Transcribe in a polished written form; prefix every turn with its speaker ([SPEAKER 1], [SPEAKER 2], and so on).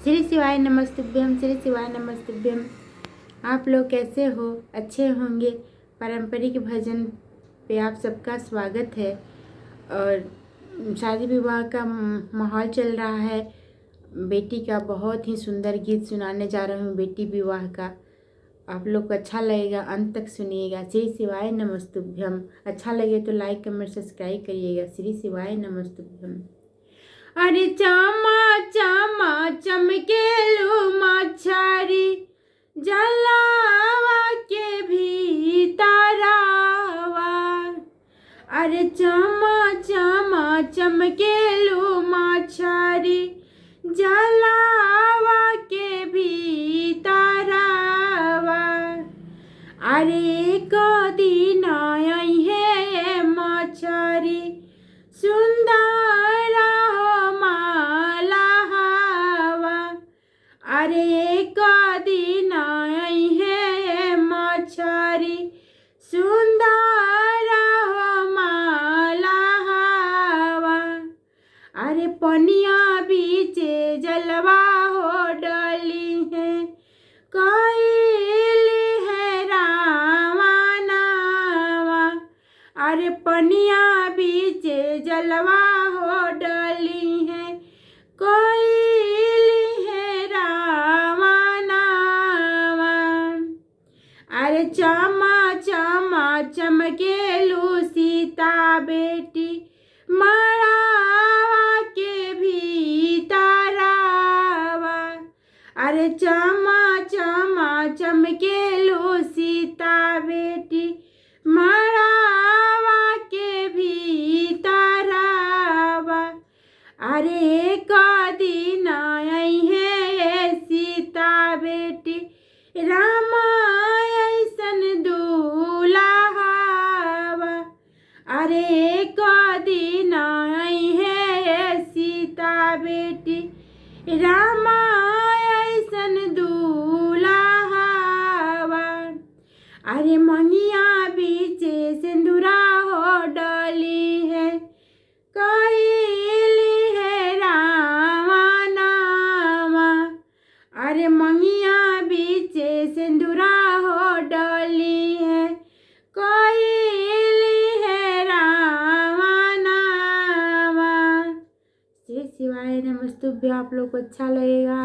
[SPEAKER 1] श्री शिवाय नमस्तुभ्यम, श्री शिवाय नमस्तुभ्यम। आप लोग कैसे हो? अच्छे होंगे। पारंपरिक भजन पे आप सबका स्वागत है। और शादी विवाह का माहौल चल रहा है। बेटी का बहुत ही सुंदर गीत सुनाने जा रहा हूँ, बेटी विवाह का। आप लोग को अच्छा लगेगा, अंत तक सुनिएगा। श्री शिवाय नमस्तुभ्यम। अच्छा लगे तो लाइक कमेंट सब्सक्राइब करिएगा। श्री शिवाय नमस्तुभ्यम। अरे चामा चामा चमकेलू मछरी जलावा के भीतरावा। अरे चामा चामा चमकेलू मछरी जलावा के भीतरावा। अरे कदी नई है मछरी सुंदर अरे कदी नई है मछरी सुंदर मालावा। अरे पनिया बीचे जलवा हो डली है कैली है रावणावा। अरे पनिया बीचे जलवा हो डली है अरे चामा चामा चमकेलू सीता बेटी मड़ावा के भीतरावा। अरे चामा चामा चमकेलू सीता बेटी मड़ावा के भीतरावा। अरे कदी नई है सीता बेटी रामा अरे कदी नई है सीता बेटी रामा ऐसन दुल्हावा। अरे मंगिया बीचे सिंदूरा हो डली है कैली है रावणावा। अरे मंगिया बीचे सिंदूरा हो डली है श्री शिवाय नमस्तुभ्यम। आप लोग को अच्छा लगेगा।